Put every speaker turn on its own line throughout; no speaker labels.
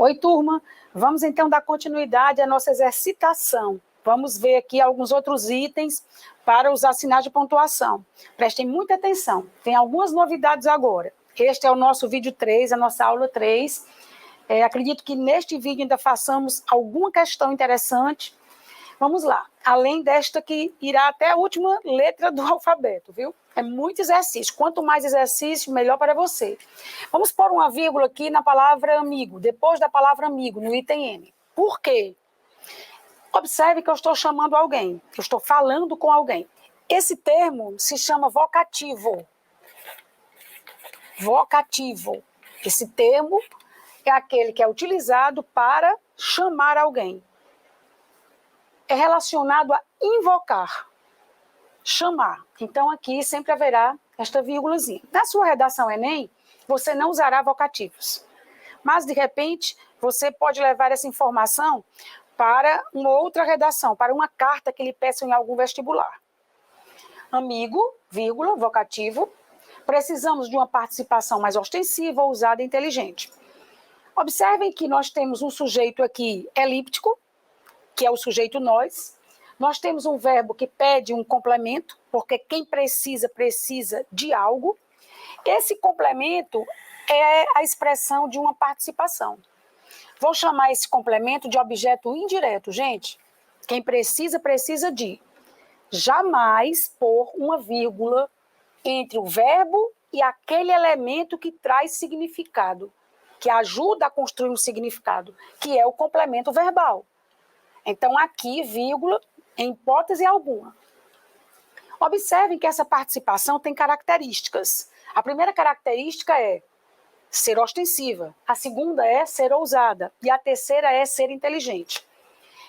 Oi, turma. Vamos então dar continuidade à nossa exercitação. Vamos ver aqui alguns outros itens para usar sinais de pontuação. Prestem muita atenção. Tem algumas novidades agora. Este é o nosso vídeo 3, a nossa aula 3. Acredito que neste vídeo ainda façamos alguma questão interessante. Vamos lá. Além desta que irá até a última letra do alfabeto, viu? É muito exercício. Quanto mais exercício, melhor para você. Vamos pôr uma vírgula aqui na palavra amigo, depois da palavra amigo, no item M. Por quê? Observe que eu estou chamando alguém, que eu estou falando com alguém. Esse termo se chama vocativo. Vocativo. Esse termo é aquele que é utilizado para chamar alguém. É relacionado a invocar, chamar. Então, aqui sempre haverá esta vírgulazinha. Na sua redação Enem, você não usará vocativos. Mas, de repente, você pode levar essa informação para uma outra redação, para uma carta que lhe peçam em algum vestibular. Amigo, vírgula, vocativo. Precisamos de uma participação mais ostensiva, ousada e inteligente. Observem que nós temos um sujeito aqui elíptico, que é o sujeito nós. Nós temos um verbo que pede um complemento, porque quem precisa, precisa de algo. Esse complemento é a expressão de uma participação. Vou chamar esse complemento de objeto indireto, gente. Quem precisa, precisa de. Jamais pôr uma vírgula entre o verbo e aquele elemento que traz significado, que ajuda a construir um significado, que é o complemento verbal. Então, aqui, vírgula, em hipótese alguma. Observem que essa participação tem características. A primeira característica é ser ostensiva, a segunda é ser ousada e a terceira é ser inteligente.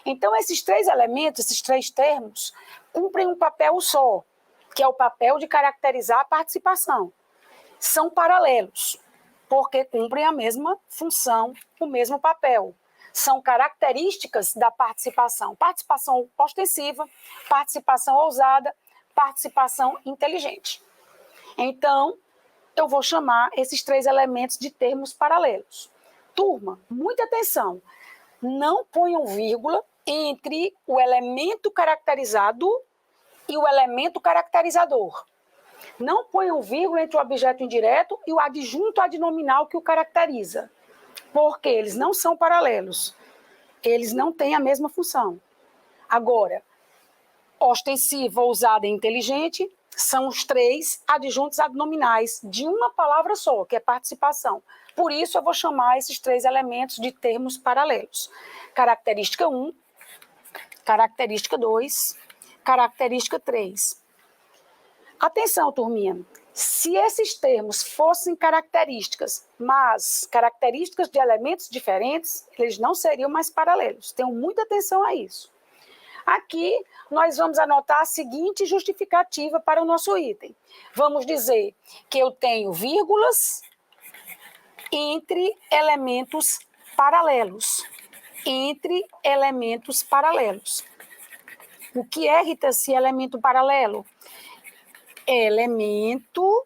Então, esses três elementos, esses três termos, cumprem um papel só, que é o papel de caracterizar a participação. São paralelos, porque cumprem a mesma função, o mesmo papel. São características da participação. Participação ostensiva, participação ousada, participação inteligente. Então, eu vou chamar esses três elementos de termos paralelos. Turma, muita atenção. Não ponham vírgula entre o elemento caracterizado e o elemento caracterizador. Não ponham vírgula entre o objeto indireto e o adjunto adnominal que o caracteriza, porque eles não são paralelos. Eles não têm a mesma função. Agora, ostensiva, ousada e inteligente são os três adjuntos adnominais de uma palavra só, que é participação. Por isso, eu vou chamar esses três elementos de termos paralelos. Característica 1, característica 2, característica 3. Atenção, turminha. Se esses termos fossem características, mas características de elementos diferentes, eles não seriam mais paralelos. Tenham muita atenção a isso. Aqui, nós vamos anotar a seguinte justificativa para o nosso item. Vamos dizer que eu tenho vírgulas entre elementos paralelos. Entre elementos paralelos. O que é, Rita, esse elemento paralelo? É elemento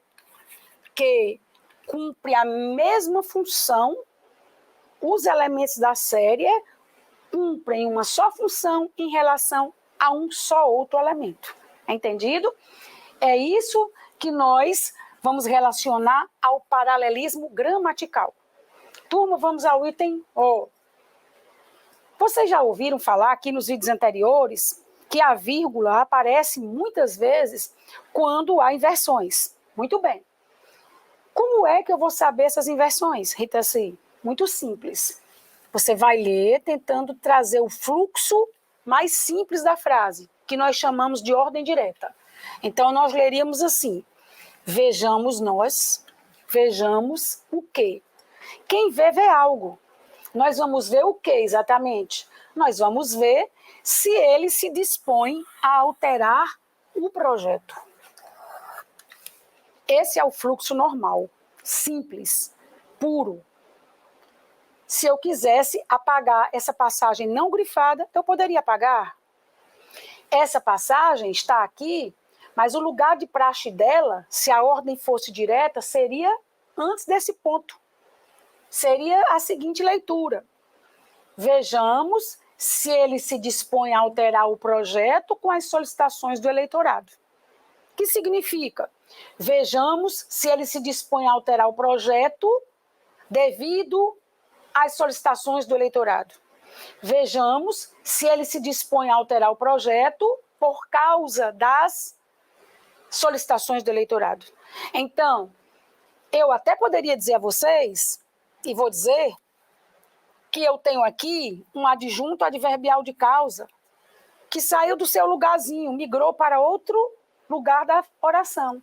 que cumpre a mesma função, os elementos da série cumprem uma só função em relação a um só outro elemento. Entendido? É isso que nós vamos relacionar ao paralelismo gramatical. Turma, vamos ao item O. Vocês já ouviram falar aqui nos vídeos anteriores que a vírgula aparece muitas vezes quando há inversões. Muito bem. Como é que eu vou saber essas inversões, Rita C? Muito simples. Você vai ler tentando trazer o fluxo mais simples da frase, que nós chamamos de ordem direta. Então, nós leríamos assim: vejamos nós, vejamos o quê? Quem vê, vê algo. Nós vamos ver o que exatamente? Nós vamos ver se ele se dispõe a alterar o projeto. Esse é o fluxo normal, simples, puro. Se eu quisesse apagar essa passagem não grifada, eu poderia apagar. Essa passagem está aqui, mas o lugar de praxe dela, se a ordem fosse direta, seria antes desse ponto. Seria a seguinte leitura: Vejamos se ele se dispõe a alterar o projeto com as solicitações do eleitorado. O que significa? Vejamos se ele se dispõe a alterar o projeto devido às solicitações do eleitorado. Vejamos se ele se dispõe a alterar o projeto por causa das solicitações do eleitorado. Então, eu até poderia dizer a vocês, e vou dizer, que eu tenho aqui um adjunto adverbial de causa que saiu do seu lugarzinho, migrou para outro lugar da oração.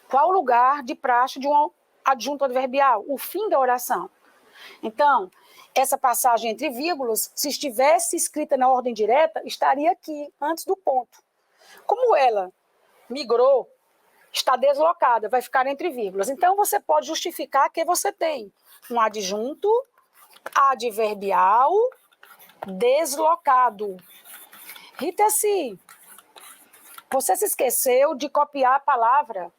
Qual o lugar de praxe de um adjunto adverbial? O fim da oração. Então, essa passagem entre vírgulas, se estivesse escrita na ordem direta, estaria aqui, antes do ponto. Como ela migrou, está deslocada, vai ficar entre vírgulas. Então, você pode justificar que você tem um adjunto adverbial deslocado. Rita, se você se esqueceu de copiar a palavra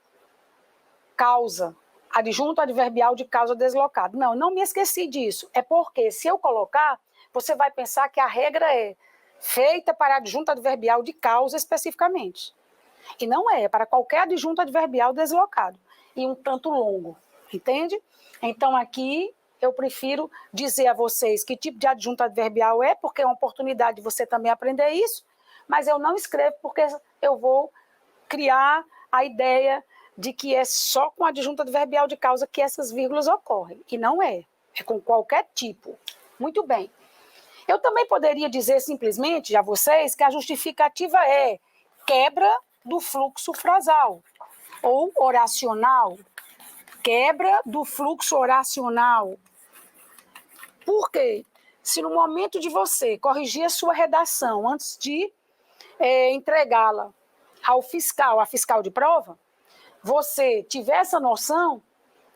causa, adjunto adverbial de causa deslocado. Não, não me esqueci disso. É porque, se eu colocar, você vai pensar que a regra é feita para adjunto adverbial de causa especificamente. E não é para qualquer adjunto adverbial deslocado. E um tanto longo, entende? Então, aqui, eu prefiro dizer a vocês que tipo de adjunto adverbial é, porque é uma oportunidade de você também aprender isso, mas eu não escrevo porque eu vou criar a ideia de que é só com adjunto adverbial de causa que essas vírgulas ocorrem. E não é. É com qualquer tipo. Muito bem. Eu também poderia dizer simplesmente a vocês que a justificativa é quebra do fluxo frasal ou oracional. Quebra do fluxo oracional. Por quê? Se no momento de você corrigir a sua redação antes de entregá-la ao fiscal, a fiscal de prova, você tiver essa noção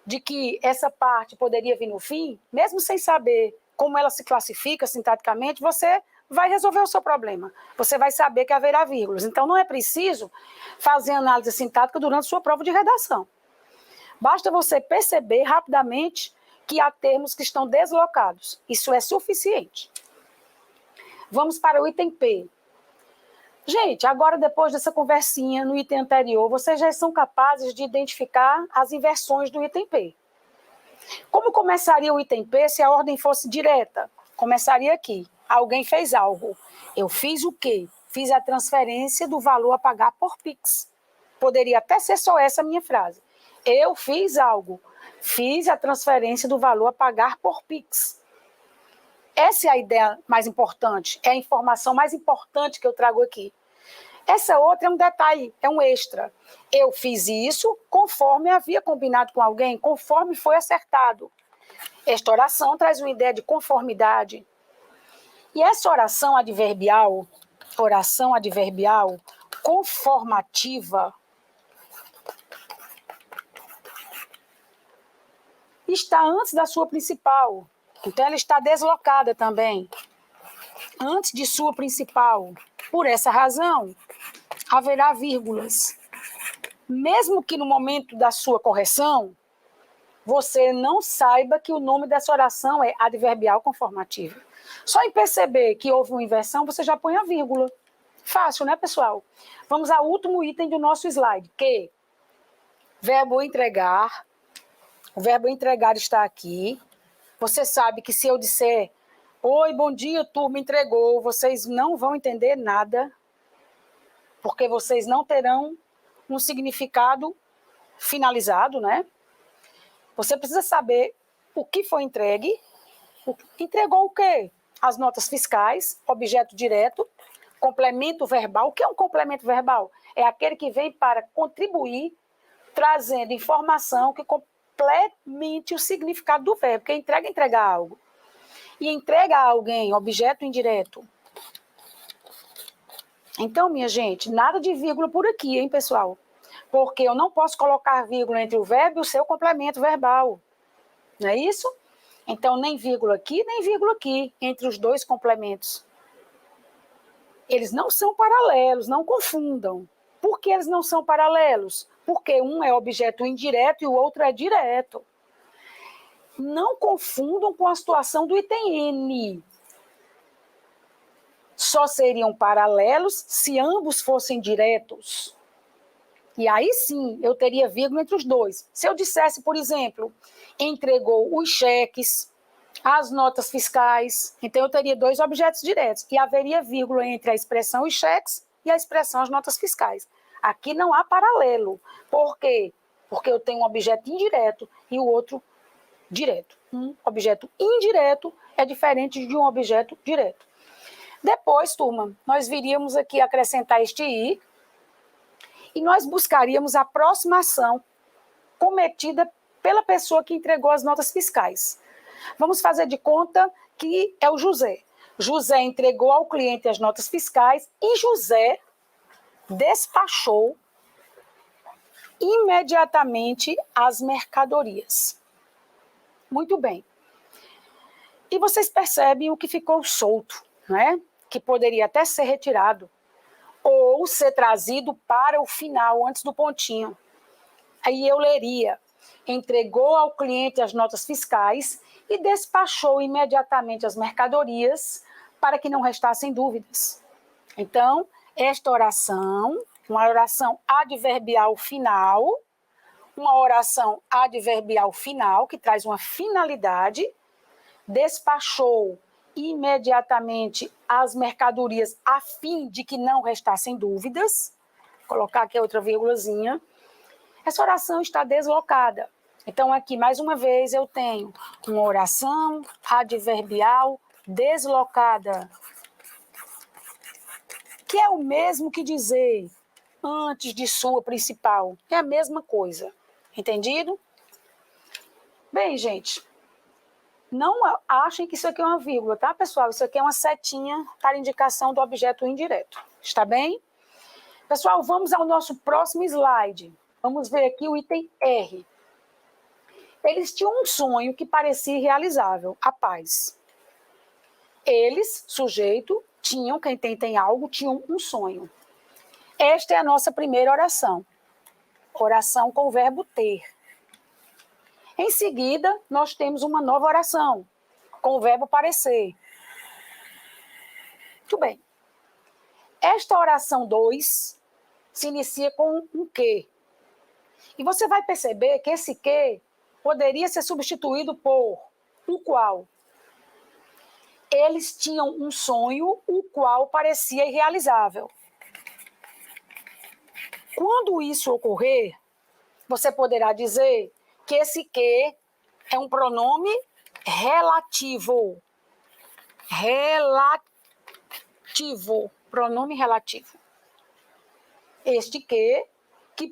de que essa parte poderia vir no fim, mesmo sem saber como ela se classifica sintaticamente, você vai resolver o seu problema. Você vai saber que haverá vírgulas. Então, não é preciso fazer análise sintática durante sua prova de redação. Basta você perceber rapidamente que há termos que estão deslocados. Isso é suficiente. Vamos para o item P. Gente, agora depois dessa conversinha no item anterior, vocês já são capazes de identificar as inversões do item P. Como começaria o item P se a ordem fosse direta? Começaria aqui. Alguém fez algo. Eu fiz o quê? Fiz a transferência do valor a pagar por Pix. Poderia até ser só essa a minha frase. Eu fiz algo. Fiz a transferência do valor a pagar por Pix. Essa é a ideia mais importante, é a informação mais importante que eu trago aqui. Essa outra é um detalhe, é um extra. Eu fiz isso conforme havia combinado com alguém, conforme foi acertado. Esta oração traz uma ideia de conformidade. E essa oração adverbial conformativa, está antes da sua principal. Então, ela está deslocada também, antes de sua principal. Por essa razão, haverá vírgulas. Mesmo que no momento da sua correção, você não saiba que o nome dessa oração é adverbial conformativa. Só em perceber que houve uma inversão, você já põe a vírgula. Fácil, né, pessoal? Vamos ao último item do nosso slide, que verbo entregar. O verbo entregar está aqui. Você sabe que se eu disser, oi, bom dia, turma, entregou, vocês não vão entender nada, porque vocês não terão um significado finalizado, né? Você precisa saber o que foi entregue. Entregou o quê? As notas fiscais, objeto direto, complemento verbal. O que é um complemento verbal? É aquele que vem para contribuir, trazendo informação que complemente o significado do verbo, porque entrega é entregar algo. E entrega a alguém, objeto indireto. Então, minha gente, nada de vírgula por aqui, hein, pessoal? Porque eu não posso colocar vírgula entre o verbo e o seu complemento verbal. Não é isso? Então, nem vírgula aqui, nem vírgula aqui, entre os dois complementos. Eles não são paralelos, não confundam. Por que eles não são paralelos? Porque um é objeto indireto e o outro é direto. Não confundam com a situação do item N. só seriam paralelos se ambos fossem diretos. E aí sim, eu teria vírgula entre os dois. Se eu dissesse, por exemplo, entregou os cheques, as notas fiscais, então eu teria dois objetos diretos. E haveria vírgula entre a expressão os cheques e a expressão as notas fiscais. Aqui não há paralelo. Por quê? Porque eu tenho um objeto indireto e o outro direto. Um objeto indireto é diferente de um objeto direto. Depois, turma, nós viríamos aqui acrescentar este i e nós buscaríamos a aproximação cometida pela pessoa que entregou as notas fiscais. Vamos fazer de conta que é o José. José entregou ao cliente as notas fiscais e José despachou imediatamente as mercadorias. Muito bem. E vocês percebem o que ficou solto, né? Que poderia até ser retirado ou ser trazido para o final, antes do pontinho. Aí eu leria: entregou ao cliente as notas fiscais e despachou imediatamente as mercadorias para que não restassem dúvidas. Então, esta oração, uma oração adverbial final, que traz uma finalidade, despachou imediatamente as mercadorias a fim de que não restassem dúvidas. Vou colocar aqui outra vírgulazinha. Essa oração está deslocada. Então, aqui, mais uma vez, eu tenho uma oração adverbial deslocada, que é o mesmo que dizer antes de sua principal. É a mesma coisa. Entendido? Bem, gente, não achem que isso aqui é uma vírgula, tá, pessoal? Isso aqui é uma setinha para indicação do objeto indireto. Está bem? Pessoal, vamos ao nosso próximo slide. Vamos ver aqui o item R. Eles tinham um sonho que parecia irrealizável, a paz. Eles, sujeito, tinham, quem tem algo, tinham um sonho. Esta é a nossa primeira oração. Oração com o verbo ter. Em seguida, nós temos uma nova oração, com o verbo parecer. Muito bem. Esta oração 2 se inicia com um que. E você vai perceber que esse que poderia ser substituído por o qual. Eles tinham um sonho, o qual parecia irrealizável. Quando isso ocorrer, você poderá dizer que esse que é um pronome relativo. Pronome relativo. Este que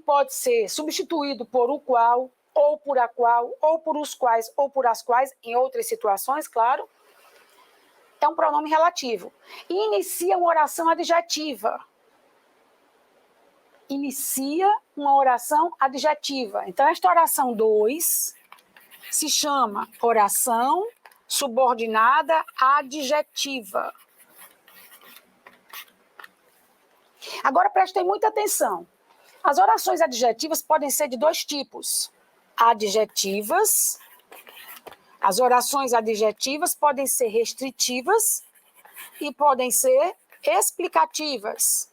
pode ser substituído por o qual, ou por a qual, ou por os quais, ou por as quais, em outras situações, claro, é um pronome relativo. E inicia uma oração adjetiva. Inicia uma oração adjetiva. Então, esta oração 2 se chama oração subordinada adjetiva. Agora, prestem muita atenção. As orações adjetivas podem ser de dois tipos. Adjetivas. As orações adjetivas podem ser restritivas e podem ser explicativas.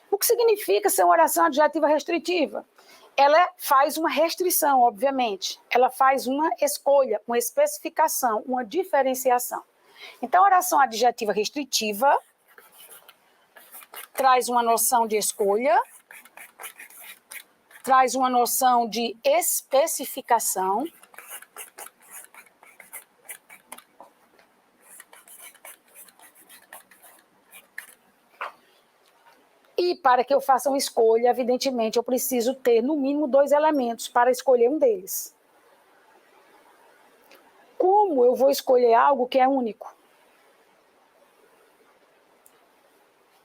O que significa ser uma oração adjetiva restritiva? Ela faz uma restrição, obviamente. Ela faz uma escolha, uma especificação, uma diferenciação. Então, a oração adjetiva restritiva traz uma noção de escolha, traz uma noção de especificação, e para que eu faça uma escolha, evidentemente, eu preciso ter, no mínimo, 2 elementos para escolher um deles. Como eu vou escolher algo que é único?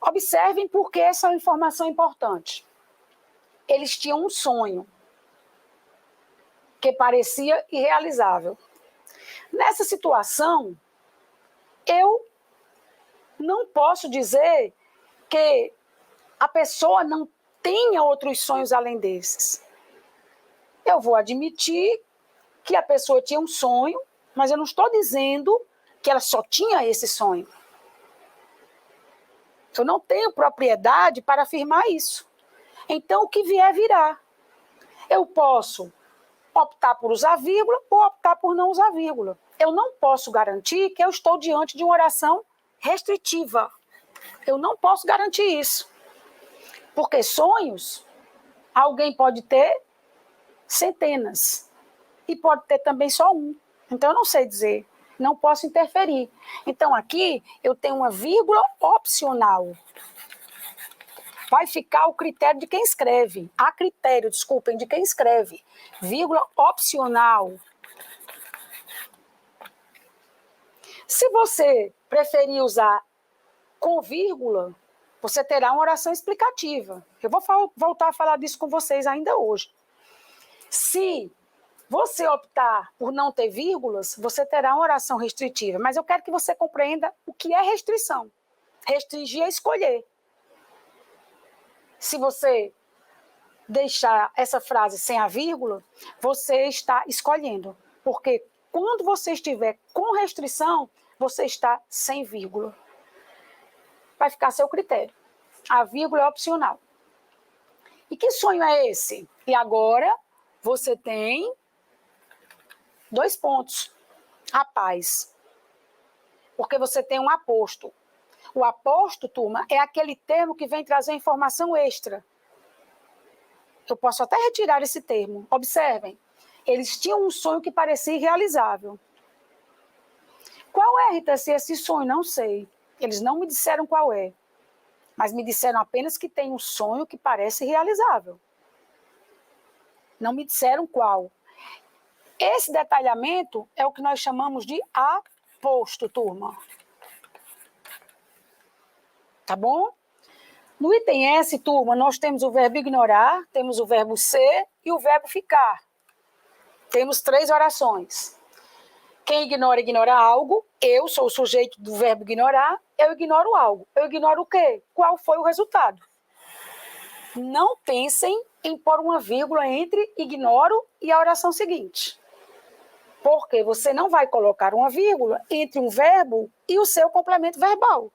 Observem porque essa é uma informação importante. Eles tinham um sonho que parecia irrealizável. Nessa situação, eu não posso dizer que a pessoa não tenha outros sonhos além desses. Eu vou admitir que a pessoa tinha um sonho, mas eu não estou dizendo que ela só tinha esse sonho. Eu não tenho propriedade para afirmar isso. Então, o que vier, virá. Eu posso optar por usar vírgula ou optar por não usar vírgula. Eu não posso garantir que eu estou diante de uma oração restritiva. Eu não posso garantir isso. Porque sonhos, alguém pode ter centenas. E pode ter também só um. Então, eu não sei dizer. Não posso interferir. Então, aqui, eu tenho uma vírgula opcional. Vai ficar o critério de quem escreve. A critério, desculpem, de quem escreve. Vírgula opcional. Se você preferir usar com vírgula, você terá uma oração explicativa. Eu vou voltar a falar disso com vocês ainda hoje. Se você optar por não ter vírgulas, você terá uma oração restritiva. Mas eu quero que você compreenda o que é restrição. Restringir é escolher. Se você deixar essa frase sem a vírgula, você está escolhendo. Porque quando você estiver com restrição, você está sem vírgula. Vai ficar a seu critério. A vírgula é opcional. E que sonho é esse? E agora você tem 2 pontos. A paz. Porque você tem um aposto. O aposto, turma, é aquele termo que vem trazer informação extra. Eu posso até retirar esse termo. Observem. Eles tinham um sonho que parecia irrealizável. Qual é, Rita, esse sonho? Não sei. Eles não me disseram qual é. Mas me disseram apenas que tem um sonho que parece realizável. Não me disseram qual. Esse detalhamento é o que nós chamamos de aposto, turma. Tá bom? No item S, turma, nós temos o verbo ignorar, temos o verbo ser e o verbo ficar. Temos 3 orações. Quem ignora, ignora algo. Eu sou o sujeito do verbo ignorar. Eu ignoro algo. Eu ignoro o quê? Qual foi o resultado? Não pensem em pôr uma vírgula entre ignoro e a oração seguinte. Porque você não vai colocar uma vírgula entre um verbo e o seu complemento verbal.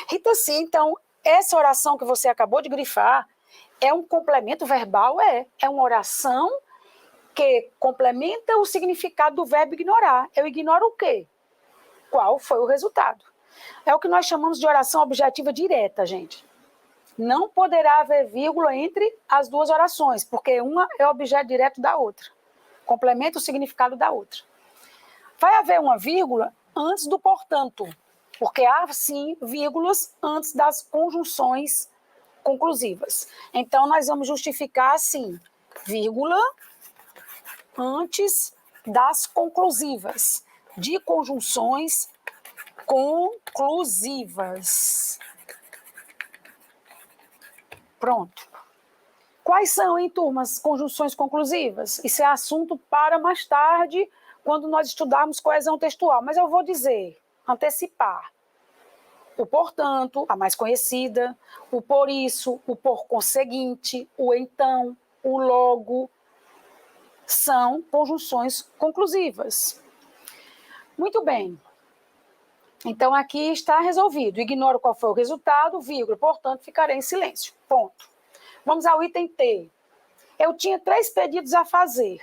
Rita, sim, então, essa oração que você acabou de grifar é um complemento verbal? É uma oração que complementa o significado do verbo ignorar. Eu ignoro o quê? Qual foi o resultado? É o que nós chamamos de oração objetiva direta, gente. Não poderá haver vírgula entre as 2 orações, porque uma é objeto direto da outra. Complementa o significado da outra. Vai haver uma vírgula antes do portanto, porque há, sim, vírgulas antes das conjunções conclusivas. Então, nós vamos justificar assim, vírgula antes das conclusivas, de conjunções conclusivas. Pronto. Quais são, hein, turmas, conjunções conclusivas? Isso é assunto para mais tarde, quando nós estudarmos coesão textual. Mas eu vou dizer, antecipar. O portanto, a mais conhecida, o por isso, o por conseguinte, o então, o logo, são conjunções conclusivas. Muito bem. Então, aqui está resolvido. Ignoro qual foi o resultado, vírgula, portanto, ficarei em silêncio. Ponto. Vamos ao item T. Eu tinha 3 pedidos a fazer.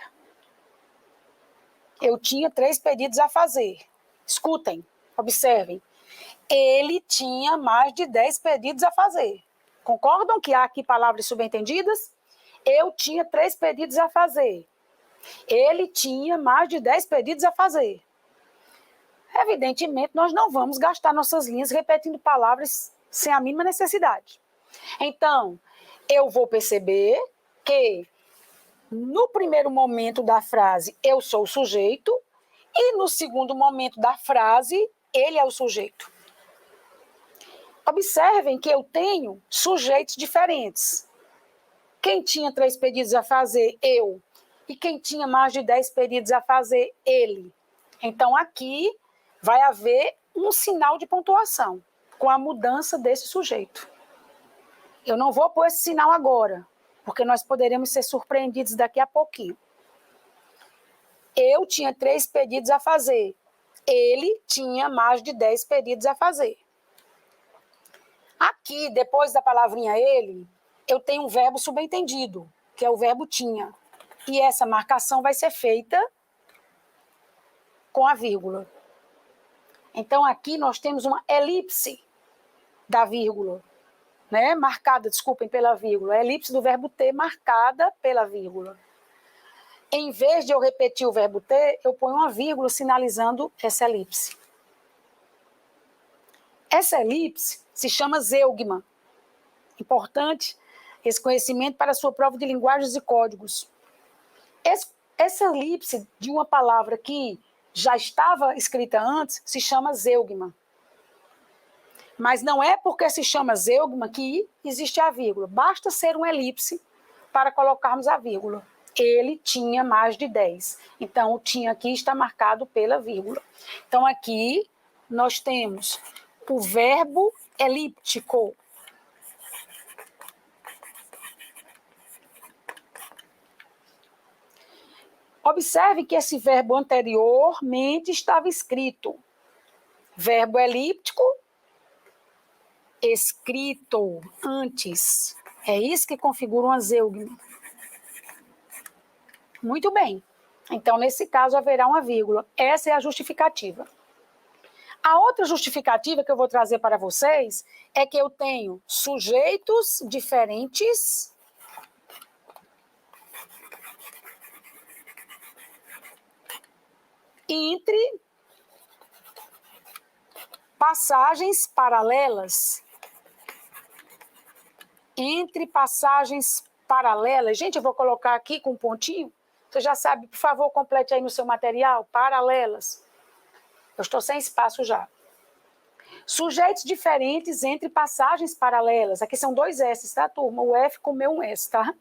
Eu tinha 3 pedidos a fazer. Escutem, observem. Ele tinha mais de 10 pedidos a fazer. Concordam que há aqui palavras subentendidas? Eu tinha 3 pedidos a fazer. Ele tinha mais de 10 pedidos a fazer. Evidentemente, nós não vamos gastar nossas linhas repetindo palavras sem a mínima necessidade. Então, eu vou perceber que no primeiro momento da frase eu sou o sujeito e no segundo momento da frase ele é o sujeito. Observem que eu tenho sujeitos diferentes. Quem tinha 3 pedidos a fazer? Eu. E quem tinha mais de 10 pedidos a fazer? Ele. Então, aqui vai haver um sinal de pontuação com a mudança desse sujeito. Eu não vou pôr esse sinal agora, porque nós poderemos ser surpreendidos daqui a pouquinho. Eu tinha 3 pedidos a fazer. Ele tinha mais de 10 pedidos a fazer. Aqui, depois da palavrinha ele, eu tenho um verbo subentendido, que é o verbo tinha. E essa marcação vai ser feita com a vírgula. Então, aqui nós temos uma elipse da vírgula, né? Marcada, desculpem, pela vírgula. A elipse do verbo ter marcada pela vírgula. Em vez de eu repetir o verbo ter, eu ponho uma vírgula sinalizando essa elipse. Essa elipse se chama zeugma. Importante esse conhecimento para a sua prova de linguagens e códigos. Essa elipse de uma palavra que já estava escrita antes se chama zeugma. Mas não é porque se chama zeugma que existe a vírgula. Basta ser uma elipse para colocarmos a vírgula. Ele tinha mais de 10. Então, o tinha aqui está marcado pela vírgula. Então, aqui nós temos o verbo elíptico. Observe que esse verbo anteriormente estava escrito. Verbo elíptico, escrito antes. É isso que configura uma zeugma. Muito bem. Então, nesse caso, haverá uma vírgula. Essa é a justificativa. A outra justificativa que eu vou trazer para vocês é que eu tenho sujeitos diferentes entre passagens paralelas. Entre passagens paralelas. Gente, eu vou colocar aqui com um pontinho. Você já sabe, por favor, complete aí no seu material. Paralelas. Eu estou sem espaço já. Sujeitos diferentes entre passagens paralelas. Aqui são 2 S, tá, turma? O F comeu um S, tá?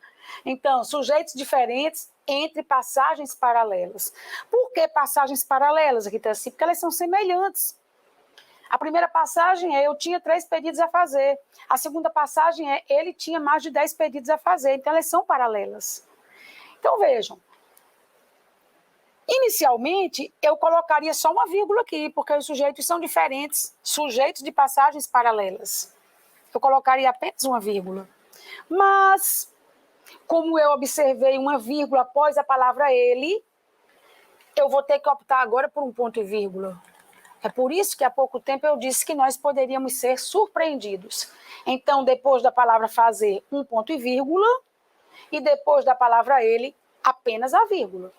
Então, sujeitos diferentes entre passagens paralelas. Por que passagens paralelas aqui, tá assim? Porque elas são semelhantes. A primeira passagem é eu tinha 3 pedidos a fazer. A segunda passagem é ele tinha mais de 10 pedidos a fazer. Então, elas são paralelas. Então, vejam. Inicialmente, eu colocaria só uma vírgula aqui, porque os sujeitos são diferentes, sujeitos de passagens paralelas. Eu colocaria apenas uma vírgula. Mas, como eu observei uma vírgula após a palavra ele, eu vou ter que optar agora por um ponto e vírgula. É por isso que há pouco tempo eu disse que nós poderíamos ser surpreendidos. Então, depois da palavra fazer, um ponto e vírgula, e depois da palavra ele, apenas a vírgula.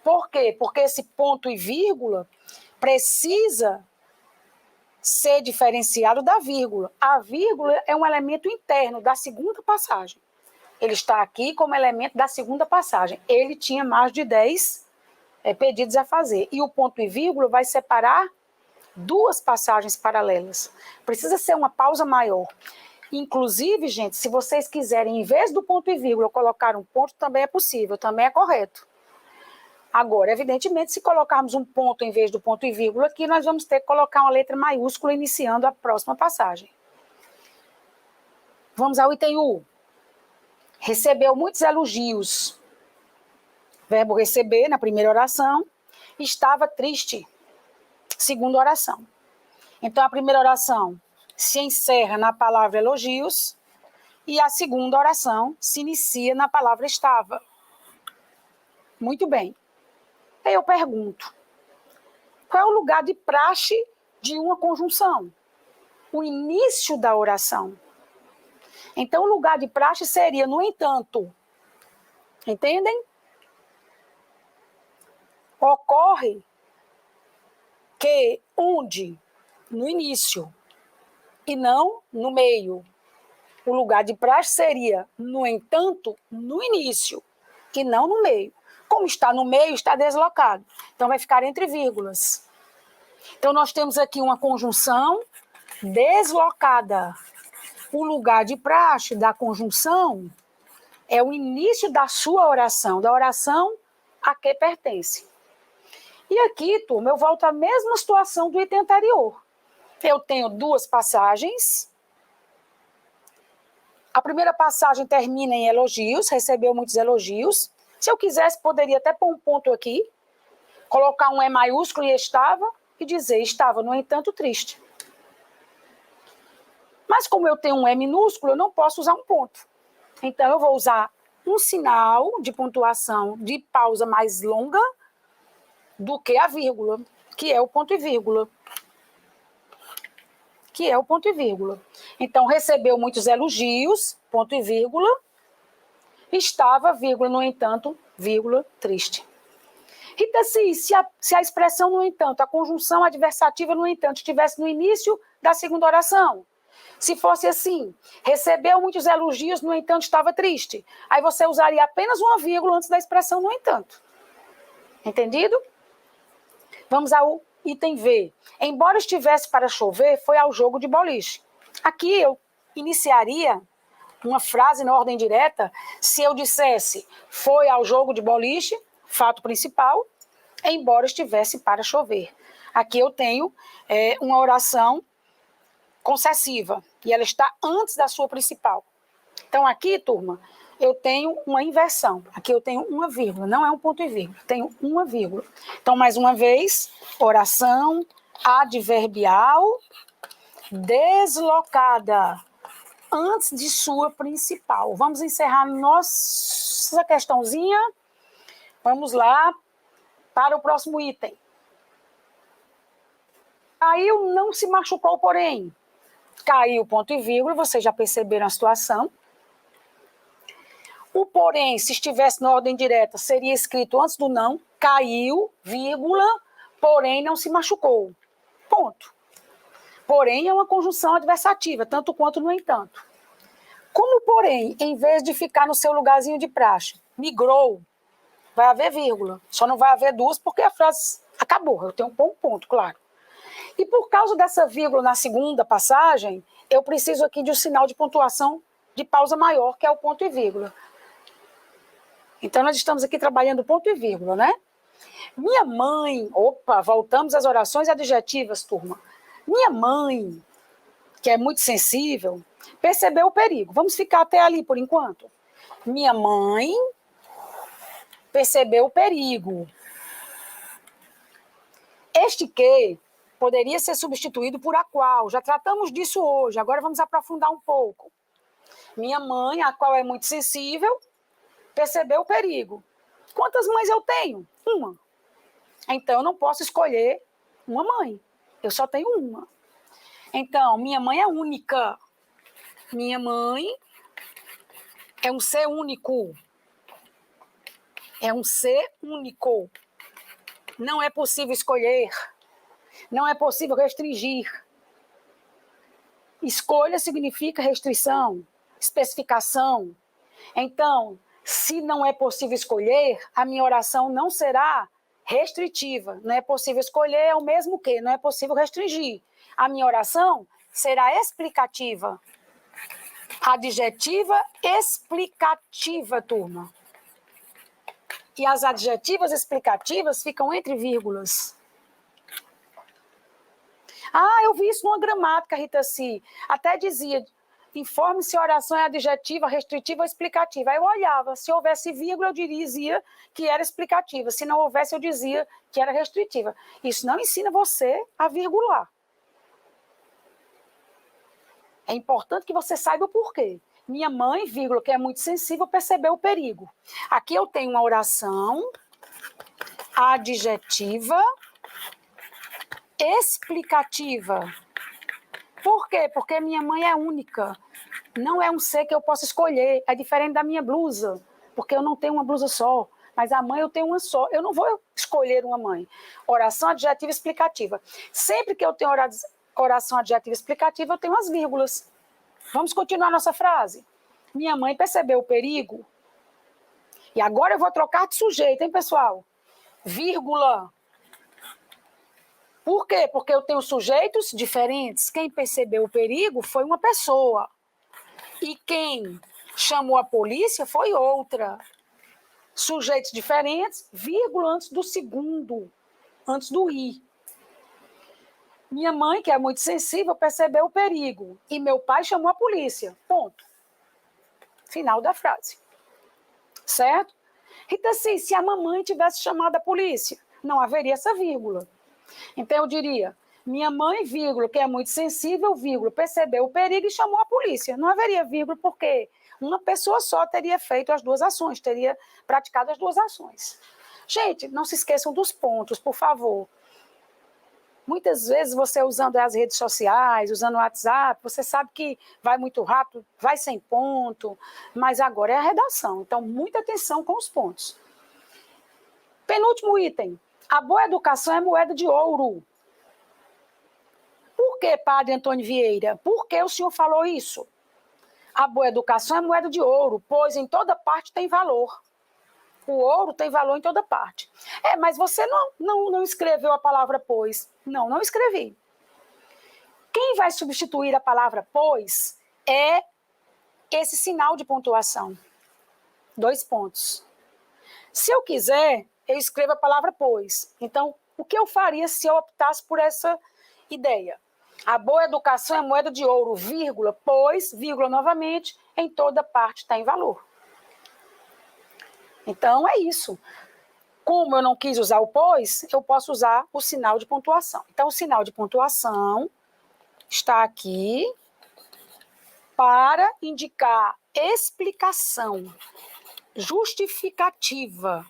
Por quê? Porque esse ponto e vírgula precisa ser diferenciado da vírgula. A vírgula é um elemento interno da segunda passagem. Ele está aqui como elemento da segunda passagem. Ele tinha mais de 10 pedidos a fazer. E o ponto e vírgula vai separar 2 passagens paralelas. Precisa ser uma pausa maior. Inclusive, gente, se vocês quiserem, em vez do ponto e vírgula, colocar um ponto, também é possível, também é correto. Agora, evidentemente, se colocarmos um ponto em vez do ponto e vírgula aqui, nós vamos ter que colocar uma letra maiúscula iniciando a próxima passagem. Vamos ao item U. Recebeu muitos elogios. Verbo receber, na primeira oração. Estava triste. Segunda oração. Então, a primeira oração se encerra na palavra elogios e a segunda oração se inicia na palavra estava. Muito bem. Aí eu pergunto, qual é o lugar de praxe de uma conjunção? O início da oração. Então, o lugar de praxe seria, no entanto. Entendem? Ocorre que onde? No início e não no meio. O lugar de praxe seria, no entanto, no início e não no meio. Como está no meio, está deslocado. Então, vai ficar entre vírgulas. Então, nós temos aqui uma conjunção deslocada. O lugar de praxe da conjunção é o início da sua oração, da oração a que pertence. E aqui, turma, eu volto à mesma situação do item anterior. Eu tenho 2 passagens. A primeira passagem termina em elogios, recebeu muitos elogios. Se eu quisesse, poderia até pôr um ponto aqui, colocar um E maiúsculo e estava, no entanto, triste. Mas como eu tenho um E minúsculo, eu não posso usar um ponto. Então, eu vou usar um sinal de pontuação de pausa mais longa do que a vírgula, que é o ponto e vírgula. Então, recebeu muitos elogios, ponto e vírgula, estava, vírgula, no entanto, vírgula, triste. Rita, se a expressão, no entanto, a conjunção adversativa, no entanto, estivesse no início da segunda oração, se fosse assim, recebeu muitos elogios, no entanto, estava triste, aí você usaria apenas uma vírgula antes da expressão, no entanto. Entendido? Vamos ao item V. Embora estivesse para chover, foi ao jogo de boliche. Aqui eu iniciaria uma frase na ordem direta se eu dissesse foi ao jogo de boliche, fato principal, embora estivesse para chover. Aqui eu tenho uma oração concessiva e ela está antes da sua principal. Então aqui, turma, eu tenho uma inversão. Aqui eu tenho uma vírgula, não é um ponto e vírgula, tenho uma vírgula. Então, mais uma vez, oração adverbial deslocada antes de sua principal. Vamos encerrar nossa questãozinha. Vamos lá para o próximo item. Caiu, não se machucou, porém. Caiu, ponto e vírgula, vocês já perceberam a situação. O porém, se estivesse na ordem direta, seria escrito antes do não. Caiu, vírgula, porém não se machucou. Ponto. Porém é uma conjunção adversativa, tanto quanto no entanto. Como porém, em vez de ficar no seu lugarzinho de praxe, migrou, vai haver vírgula. Só não vai haver duas porque a frase acabou. Eu tenho um ponto, claro. E por causa dessa vírgula na segunda passagem, eu preciso aqui de um sinal de pontuação de pausa maior, que é o ponto e vírgula. Então, nós estamos aqui trabalhando ponto e vírgula, né? Minha mãe... Opa, voltamos às orações adjetivas, turma. Minha mãe, que é muito sensível, percebeu o perigo. Vamos ficar até ali por enquanto. Minha mãe percebeu o perigo. Este que poderia ser substituído por a qual. Já tratamos disso hoje, agora vamos aprofundar um pouco. Minha mãe, a qual é muito sensível, percebeu o perigo. Quantas mães eu tenho? Uma. Então, eu não posso escolher uma mãe. Eu só tenho uma. Então, minha mãe é única. Minha mãe é um ser único. É um ser único. Não é possível escolher. Não é possível restringir. Escolha significa restrição, especificação. Então, se não é possível escolher, a minha oração não será restritiva. Não é possível escolher, é o mesmo que, não é possível restringir. A minha oração será explicativa. Adjetiva explicativa, turma. E as adjetivas explicativas ficam entre vírgulas. Ah, eu vi isso numa gramática, Rita C. Até dizia, informe se a oração é adjetiva, restritiva ou explicativa. Aí eu olhava, se houvesse vírgula, eu dizia que era explicativa. Se não houvesse, eu dizia que era restritiva. Isso não ensina você a virgular. É importante que você saiba o porquê. Minha mãe, vírgula, que é muito sensível, percebeu o perigo. Aqui eu tenho uma oração adjetiva explicativa. Por quê? Porque minha mãe é única. Não é um ser que eu possa escolher. É diferente da minha blusa, porque eu não tenho uma blusa só. Mas a mãe eu tenho uma só. Eu não vou escolher uma mãe. Oração adjetiva explicativa. Sempre que eu tenho oração adjetiva explicativa, eu tenho as vírgulas. Vamos continuar nossa frase. Minha mãe percebeu o perigo. E agora eu vou trocar de sujeito, hein, pessoal? Vírgula. Por quê? Porque eu tenho sujeitos diferentes. Quem percebeu o perigo foi uma pessoa. E quem chamou a polícia foi outra. Sujeitos diferentes, vírgula antes do segundo, antes do i. Minha mãe, que é muito sensível, percebeu o perigo. E meu pai chamou a polícia. Ponto. Final da frase. Certo? Então, assim, se a mamãe tivesse chamado a polícia, não haveria essa vírgula. Então, eu diria, minha mãe, vírgula, que é muito sensível, vírgula, percebeu o perigo e chamou a polícia. Não haveria vírgula, porque uma pessoa só teria feito as duas ações, teria praticado as duas ações. Gente, não se esqueçam dos pontos, por favor. Muitas vezes você usando as redes sociais, usando o WhatsApp, você sabe que vai muito rápido, vai sem ponto, mas agora é a redação. Então, muita atenção com os pontos. Penúltimo item. A boa educação é moeda de ouro. Por que, padre Antônio Vieira? Por que o senhor falou isso? A boa educação é moeda de ouro, pois em toda parte tem valor. O ouro tem valor em toda parte. Mas você não escreveu a palavra pois. Não escrevi. Quem vai substituir a palavra pois é esse sinal de pontuação. 2 pontos. Se eu quiser, eu escrevo a palavra pois. Então, o que eu faria se eu optasse por essa ideia? A boa educação é moeda de ouro, vírgula, pois, vírgula novamente, em toda parte tem valor. Então, é isso. Como eu não quis usar o pois, eu posso usar o sinal de pontuação. Então, o sinal de pontuação está aqui para indicar explicação, justificativa.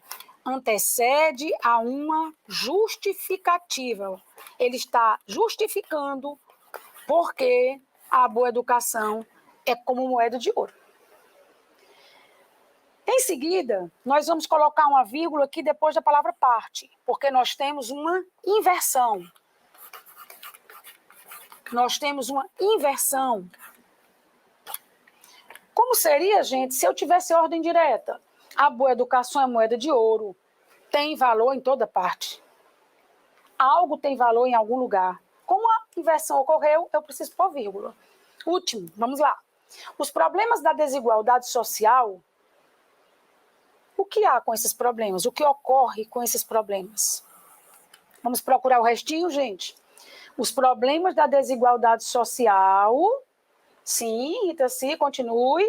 Antecede a uma justificativa. Ele está justificando porque a boa educação é como moeda de ouro. Em seguida, nós vamos colocar uma vírgula aqui depois da palavra parte, porque nós temos uma inversão. Nós temos uma inversão. Como seria, gente, se eu tivesse ordem direta? A boa educação é moeda de ouro. Tem valor em toda parte. Algo tem valor em algum lugar. Como a inversão ocorreu, eu preciso pôr vírgula. Último, vamos lá. Os problemas da desigualdade social. O que há com esses problemas? O que ocorre com esses problemas? Vamos procurar o restinho, gente? Os problemas da desigualdade social. Sim, Rita, sim, continue.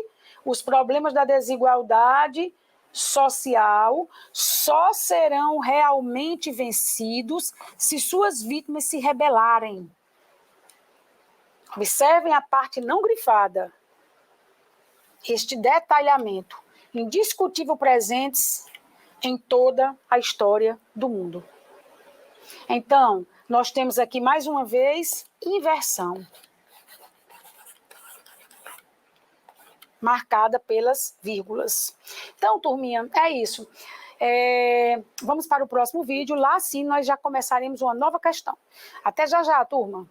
Os problemas da desigualdade social só serão realmente vencidos se suas vítimas se rebelarem. Observem a parte não grifada. Este detalhamento. Indiscutível presentes em toda a história do mundo. Então, nós temos aqui mais uma vez inversão, marcada pelas vírgulas. Então, turminha, é isso. Vamos para o próximo vídeo. Lá sim nós já começaremos uma nova questão. Até já já, turma.